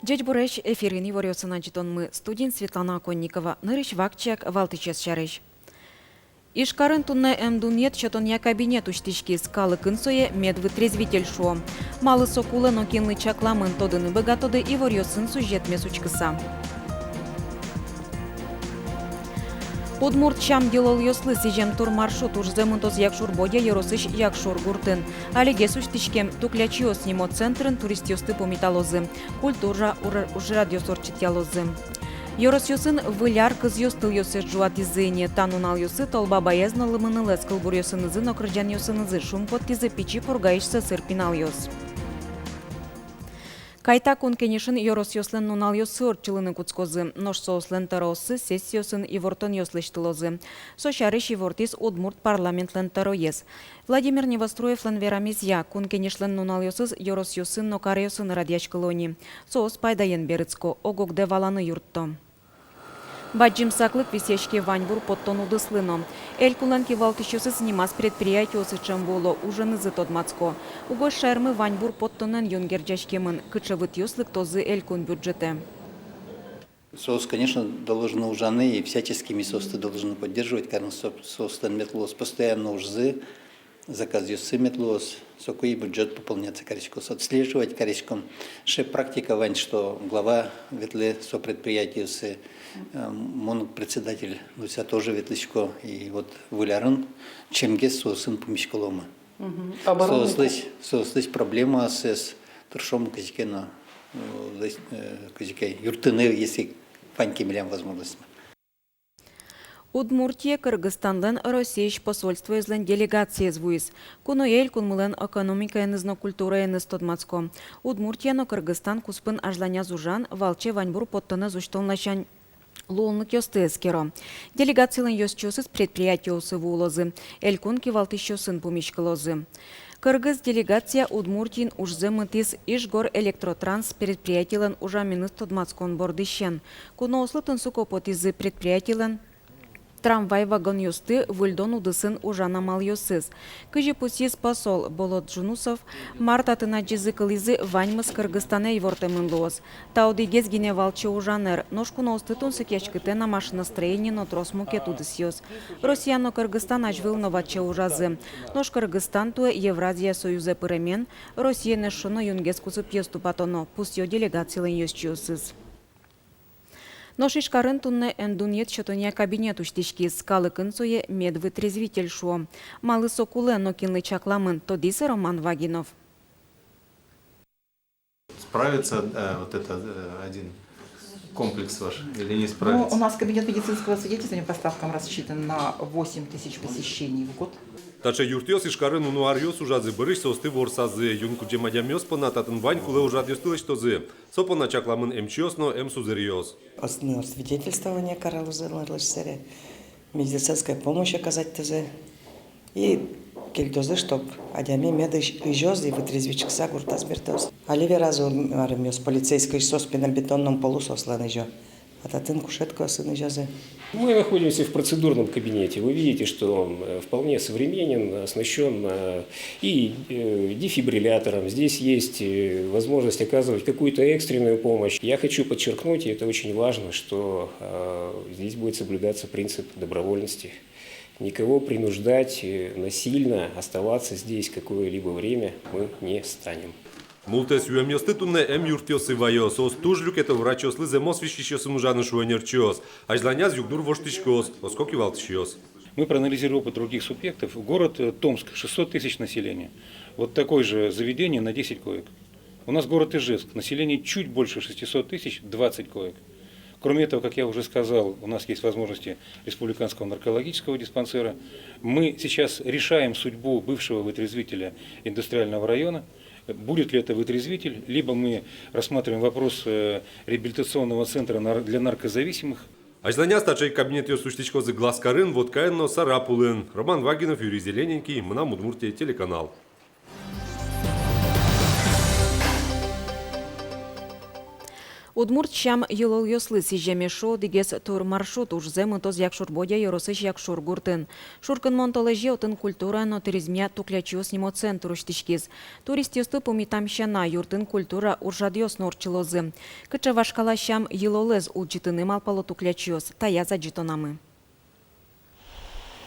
Дядь Буреш, эфирин ворётся начитон мы, студент Светлана Конникова, нырыш вакчак, валтычес шарыш. Ишкарын тунна эмдунет, чатон я кабинет уштишки скалы кынсое медвытрезвитель шо. Малы сокулы нокинлы чакламын тодыны богатоды и ворётсын сюжетме сучкыса. Удмурт чам делал ёслы сижем тур маршрут уж земынтоз якшур бодя еросыш якшур гуртын. Алиге суштишкем туклячиос нимо центрын турист ёсты помиталозы. Культура уж радиосорчит ялозы. Йорос ёсын выляр кыз ёстыл ёсы жуат изыне. Танунал ёсы толба баязналы мынылес кылбур ёсынызы нокрыджан ёсынызы шум подтизы пичи пургаишсы сырпинал ёс. Кайта конкенешин йорос ёслен нунал ёсы орчылыны куцкозы. Нож соуслен таросы сессиосын и вортон ёслыштылозы. Сошарыш и вортис удмурт парламентлен тароес. Владимир Невостроев лен верамизья. Конкенешлен нунал ёсыз йорос ёсын нокар ёсын радьяч колони. Соос пайдаен берыцко. Огогде валаны юртто. Баджим саклык висечки ваньбур подтон удыслыно. Эль куланки валтыщосы снимас предприятие осычем боло уже нызы тодмацко. Уго шермы ваньбур подтонен юнгерджачкемын. Кычевыт ёслык тозы эль кун бюджете. СОС, конечно, должны ужаны и всяческими СОСы должны поддерживать, കാരണം СОС метлос постоянно ужзы, заказ юсы метлос, сокой бюджет пополняться коричком, отслеживать коричком. Ше практика вань, что глава ветле со предприятия мон председатель Луся тоже ветличко и вот вылярын чемге сосын помещколома. Сослись проблема с туршом казикена юртыны, если паньки милям возможностями. Удмуртия Кыргызстандан Россияш посольство излен делегация звуис. Куно ель кунмылен экономика енызно культура еныз тодмацко. Удмуртияно Кыргызстан куспын ажланя зужан, валче ваньбур подтона зуштолначань. Лолнук ёстыскеро. Делегациялын ёсчосыз предприятиосы вулозы. Элькунки валтыщосын помещкалозы. Кыргыз делегация Удмуртин ужзы мытис Ишгор электротранс предприятиялын ужаминыз тодмацкон бордыщен. Куно ослытын сукопотизы предприятиялын трамвай вагон ёсты выльдон удысын ужана мал ёсыз. Кыжи пусис посол Болот Жунусов мартатына джизыкылизы ваньмыз Кыргызстане ивортемын лоз. Таудигез гине валчы ужанер. Ношкуно остытун сыкячкыте на машиностроение нотрос мукет удыс ёс. Россияно Кыргызстан ажвыл новаче ужазы. Нош Кыргызстан туе Евразия союзе пыремен. Россия нешоно юнгес кусып ёсту патоно. Пусть ё делегациялын ёсчёсыз. Ношишкарын тунне эндунет чотония кабинет уштишки скалы кынсое медвытрезвитель шо. Малы сокулы нокинлы чакламын, тодисы Роман Вагинов. Справится вот это один комплекс ваш или не справится? У нас кабинет медицинского свидетельствования по ставкам рассчитан на 8 тысяч посещений в год. Тача юртиос ишкарын унуариос ужазы бырыш состы ворсазы юнку джемадямёс понататын вань куле ужадёстылыч тозы. Сопона чакламын эмчиосно эмсузериос. Основное свидетельствование каралузы, медицинская помощь оказать ТЗ. И кельтозы, чтоб адями меды ижёзы и вытрезвичек сагуртаз бертоз. Оливеразу армиос полицейской соспином бетонном полу сослан ижё. А татын кушетку сын ижёзы. Мы находимся в процедурном кабинете. Вы видите, что он вполне современен, оснащен и дефибриллятором. Здесь есть возможность оказывать какую-то экстренную помощь. Я хочу подчеркнуть, и это очень важно, что здесь будет соблюдаться принцип добровольности. Никого принуждать насильно оставаться здесь какое-либо время мы не станем. Мултес юэмьёстытунне эм юртиосы вайос, ос тужлюк это врачослы земос вишищёсын ужаны шуэнерчиос, ажланяз югдур воштичкос, оскоки валтышьос. Мы проанализировали опыт других субъектов. Город Томск, 600 тысяч населения. Вот такое же заведение на 10 коек. У нас город Ижевск, население чуть больше 600 тысяч, 20 коек. Кроме этого, как я уже сказал, у нас есть возможности республиканского наркологического диспансера. Мы сейчас решаем судьбу бывшего вытрезвителя индустриального района. Будет ли это вытрезвитель, либо мы рассматриваем вопрос реабилитационного центра для наркозависимых. Ажланяз тачай кабинет ёсуштичкозы глазкарын, водкаенно сарапулын. Роман Вагинов, Юрий Зелененький, Мнам Удмуртия, телеканал. Удмурт щам йолол йосли сижеме шо дигес тур маршрут ужзе мытоз якшур бодя йоросыш якшур гуртын. Шуркын монтолежи отын культура но туризмя туклячиос нимо центр уштишкиз. Турист йосты помитам щана юртын культура уржадиос норчилозы. Кыча вашкала щам йололез улчитыны малпало туклячиос, тая заджитонамы.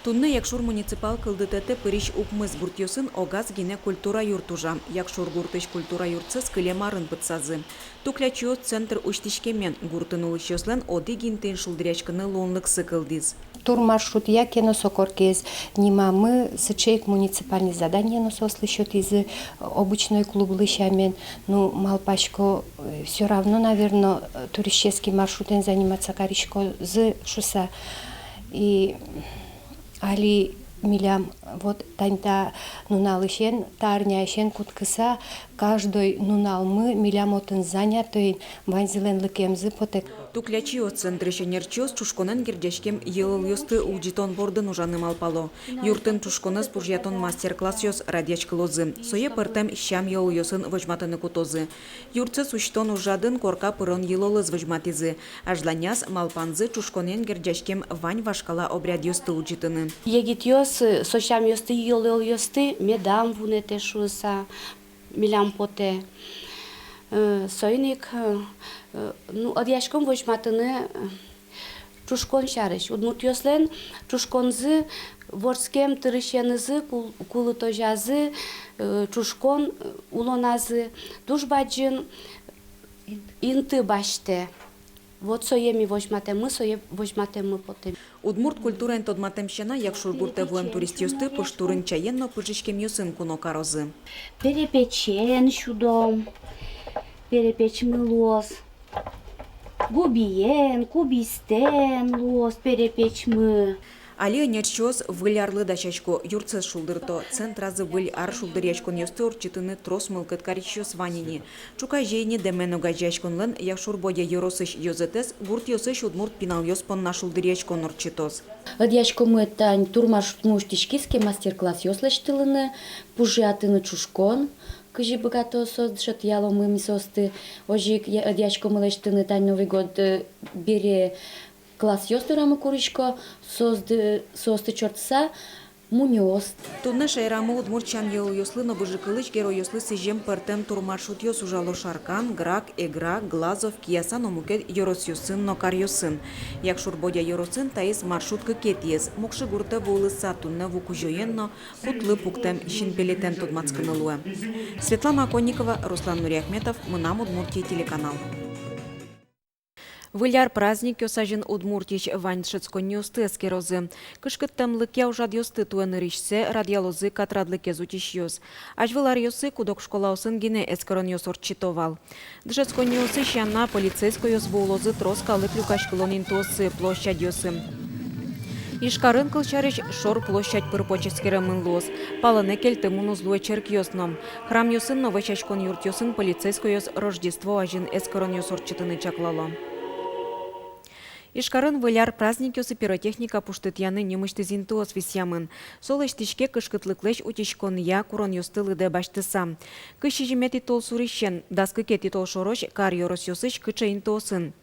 Тунны якшур муниципал кылдытete пыриш укмыз гуртьосын огаз гине культура юртужа. Якшур гуртыш культура юртсыз кылемарын пытсазы. Туклячиос центр уштишкемен гуртын улышьослен оды гинтен шулдырячкыны лонлыксы кылдиз. Тур маршрут я кено сокоркез, нима мы сычейк муниципальный задание но сослышат из обычной клуб лыщамен, ну малпачко все равно, наверное, туристический маршрутен заниматься каричко з шуса и али милям вот таньта нуналышен тарняшен куткыса каждый нунал мы милям отын занятый ванзилен лыкемзы потек. Туклячиос центрыше нерчиос чушконен гердешкем йылыл йосты улжитон бордын ужаным алпало. Юртын чушконес пужьятон мастер-класс йос радиачкылозы. Сое пыртем щам йыл йосын вожматыны кутозы. Юртсы суштон ужадын корка пырон йылолыз вожматизы. Ажланяс малпанзы чушконен гердешкем вань вашкала обряд йосты улжитыны. Егит йос, сощам йосты йыл йосты, медам вунете шуса, милям поте. Сойник, ну, одяшком вожматыны чушкон шарыш. Удмурт йослен чушконзы, ворскем тырышенызы, кулытожазы, чушкон улоназы, душбаджин инты баште. Вот соеми вожматем мы, сое вожматем мы потем. Удмурт культурен тодматемщина, якшур гурте вуем турист йосты, поштурын чаенно пыжишкем йосын куно карозы. Перепечен шудом. Перепечмы лос, губиен, кубистен лос, перепечмы. Али нерчиос вылярлы дачачко юрцес шулдырто, центразы выль ар шулдырячкон йосты орчитыны трос мылкыт каричиос ванини. Чука жейни демено гажачконлен якшур бодя йоросыш йозетес, гурт йосыш удмурт пинал йоспон на шулдырячкон орчитос. Одячко мы тань турмаш муштишкиски мастер-класс йослештылыны, пужиатыны чушкон. Кыжи богато создшат яло мы мисосты, ожик одячко мылештыны тань Новый год бере класс йостырамы куричко, состы чортса, муньос. Тунне шайрамы удмуртчан йыл йослыно быжыкылыч геро йослы сижем пыртем тур маршрут йос ужало шаркан, грак, эгра, глазов, киясан омукет йорос йосын, нокар йосын. Якшур бодя йоросын таис маршрут кыкет ез, мокшы гурте вулыса тунне вукужоенно, кутлы пуктем шинпелетен tudмацкынылуэ. Светлана Конникова, Руслан Нуриахметов, Мынам Удмуртия телеканал. Выляр праздник йосажин удмуртич ваньшецко ньостески розы. Кышкыттам лыке ужад йосты туэныришсе радиалозы катрадлыке зутиш йос. Аж вылар йосы кудок школа осын гине эскорон йосор читовал. Дышецко ньосы щана полицейско йос волозы троска лыклюкашкылон интосы площадь йосы. Ишкарын кылчарыш шор площадь пырпоческере мынлос. Палыне кельты мунузлуэ черк йосном. Храм йосын новочачкон юрт йосын полицейско йос Рождество ажин эскорон йосор читыны чаклало. Ишкарын выляр праздник йосы пиротехника пуштытяны немышты зинтуос висямын. Сол эштишке кышкытлыклеш утишкон я курон йостылы де баштыса. Кыши жимети тол сурищен, даскы кети тол шорош кар йорос йосыш кыча интосын.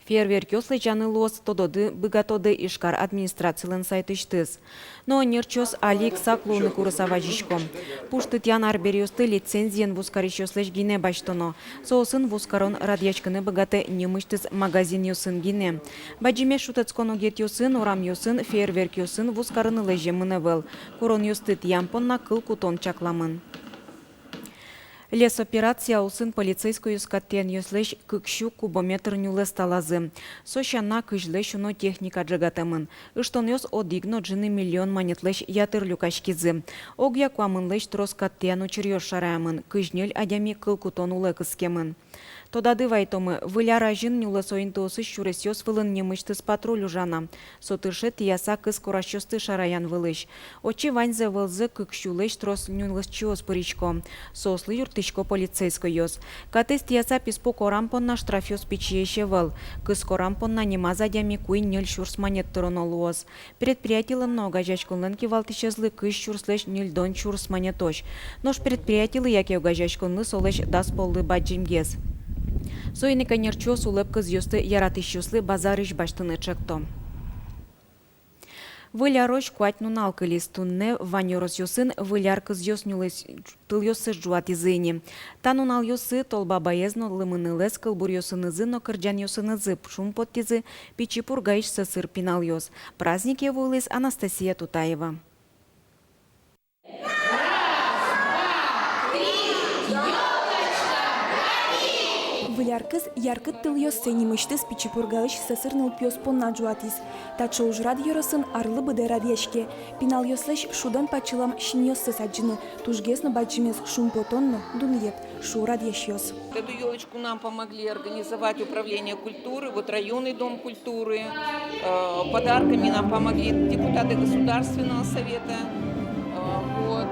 Фейерверк йослы жаны лос тододы быгатоды ишкар администрациялын сайтыштыз. Но нерчос алик саклуны курысава жишком. Пуштытян арберьосты лицензиен вускариш йослеш гине баштоно. Соосын вускарон радиачкыны быгаты немыштыз магазин йосын гине. Баджиме шутецкону гет йосын, орам йосын, фейерверк йосын вускарыны леже мынывел. Курон йостыт ямпонна кыл кутон чакламын. Лес операция усын полицейскую юскаттен йослеш кыкшу кубометр нюлес талазы. Сощана кыжлеш уно техника джагатамын. Ыштон йос одигно джины миллион манетлеш ятыр люкашкизы. Огя куамынлеш троскаттен учерьёш шараямын. Кыжнель адями кыл кутон улы кыскемын. Тодады вайтомы выляра жин нюлесоин тосы щуресёс вылын немыштыз патруль ужана. Сотырше тияса кыз курашёсты шараян вылыш. Очи ваньзе вылзы кыкшулеш трос нюлесчиос пыричко. Сослы юртышко полицейско йос. Катес тияса писпо корампонна штрафёс пичиеше выл. Кыз корампонна немазадями куй нюль щурс манет торонолуос. Предприятийлын нога жачконлын кивалтышезлы кыз щурслеш нюльдон щурс манетош. Нош предприятилы яке угажачконлы солеш дас поллы баджимгез. Соиника нерчос улеп кыз ёсты яратышчослы базарыш баштыны чекто. Вылярош куать нуналкы листунне ваньорос ёсын выляр кыз ёснюлыс тыл ёсы жуат изыни. Та нунал ёсы толба баезно лымынылес кылбур ёсынызы но кырджан ёсынызы шум поттизы пичи пургаиш сысыр пинал ёс. Праздник евуйлыс Анастасия Тутаева. Выляркыз яркыт тыл ёссы немыштыз пичипургалыш сасырныл пёс понна жуатис. Тачо ужрад ёросын арлы быды радьяшке. Пинал ёслыш шудан пачылам шин ёссы саджины. Тужгесно баджимес шум потонно дуньет шу радьяш ёс. Эту елочку нам помогли организовать управление культуры, вот районный дом культуры. Подарками нам помогли депутаты Государственного совета. Вот.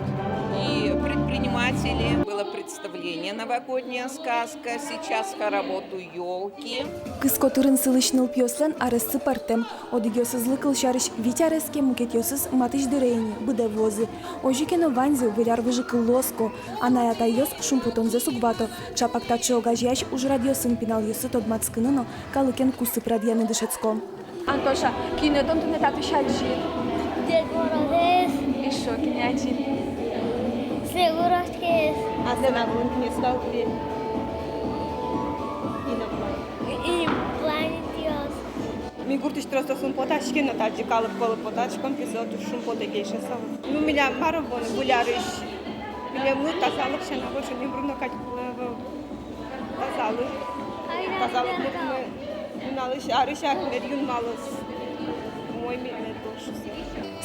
И предприниматели. Было представление «Новогодняя сказка», сейчас хороводу елки. Кыз котырын сылышныл пёслен арысы партем. Одыгёсызлы кылшарыш витяреске мукетёсыз матыш дырейни, быда возы. Ожикено ванзы выляр выжыкыл лоско. Аная тайос шумпутонзе сугвато. Чапактачы огажьяш уж радиосын пинал ёсы тодмацкыныно, калыкен кусы прадьяны дышецко. Антоша, кинетон ты не тату шаджи. Дед Морозес. И шо, кинячи? Seguro que es. Hacen algún mistalque. И плане Dios. Mi gurtiş trosta sun potaçke na tadji kalıp kalıp potaçkom pisotu şun potegeyşe sağ. Ну меня маробон гулярыш. Меня мы тазалык шана больше не бруно кать тазалык. Тазалык мы налыш арышак мерюн малос. Мой милый больше.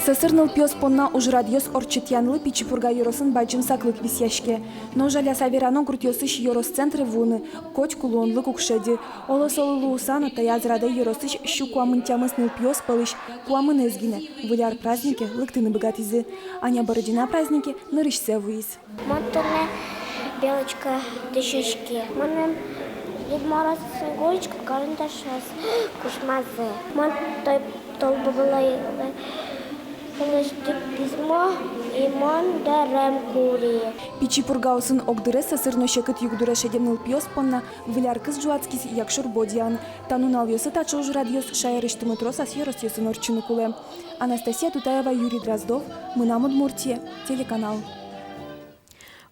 Сасырныл пёс понна уж радиос орчитянлы пичипурга ёросын баджим саклык висяшке. Но жаля саверано гуртёсыш ёрос центры вуны, коть кулонлы кукшеди. Ола солылы усана таязрада ёросыш щу куамынтямысныл пёс пылыш, куамын эзгине. Выляр праздники лыктыны богатизы. Аня Бородина праздники нырышсе вуис. Монтане белочка дышечки. Монем Дед Мороз снегурочка карандашас кушмазы. Мон той толба была письмо и мон дарем кури. Пичипургаусын огдыры сасырно шекыт югдура шедемныл пьёс понна выляр кыз жуацкис якшур бодиан. Танунал ёсы тачо уж радиос шайрыштымы тросас ёрос ёсын орчыны куле. Анастасия Тутаева, Юрий Дроздов, Мынам Удмуртия, телеканал.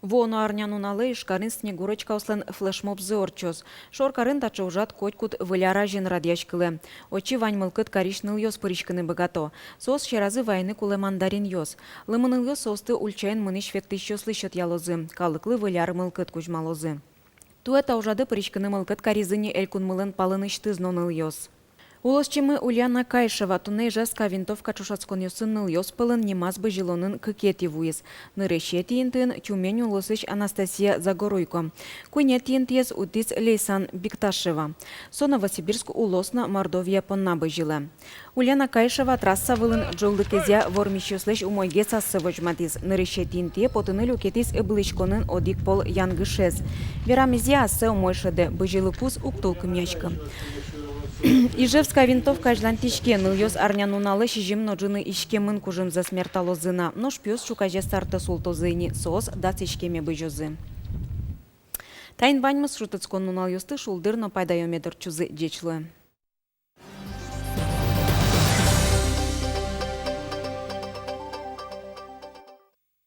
Воно арнянуналы ишкарын снегурочка услен флешмоб зорчос. Шоркарын тачо ужат котькут выляра жин радьячкылы. Очи вань мылкыт каришныл ёс пыришкыны богато. Сос щеразы вайны куле мандарин ёс. Лымыныл ёс состы ульчайын мыны шветтыш ёслы шет ялозы. Калыклы выляр мылкыт кужмалозы. Туэта ужады пыришкыны мылкыт каризыни элькун мылын палыныштыз ноныл ёс. Улосчимы Ульяна Кайшева туней жеска винтовка чушацкон ёсынныл ёс пылын немаз бы жилонын кыкети вуис. Нырыше тиентын тюмень улосыш Анастасия Загоруйко. Куйне тиентиез утиц Лейсан Бикташева. Со Новосибирск улосна Мордовия понна бы жилы. Ульяна Кайшева трасса вылын жолды кезя вормищеслеш умойге сассы вожматиз. Нырыше тиентие потыны люкетиз эблышконын одик пол янгышез. Верамизия ассе умойшеде бы жилы куз уктулкы мячка. Ижевская винтовка жлантичке ныльёс арнянуналы шижим ноджины ишкемын кужым за смерталозына. Нож пёс шукаже старты султозыни соос дацишкеме быжозы. Тайн баньмыз шутыцкон нунал ёсты шулдыр но пайдайомедр чузы дечлы.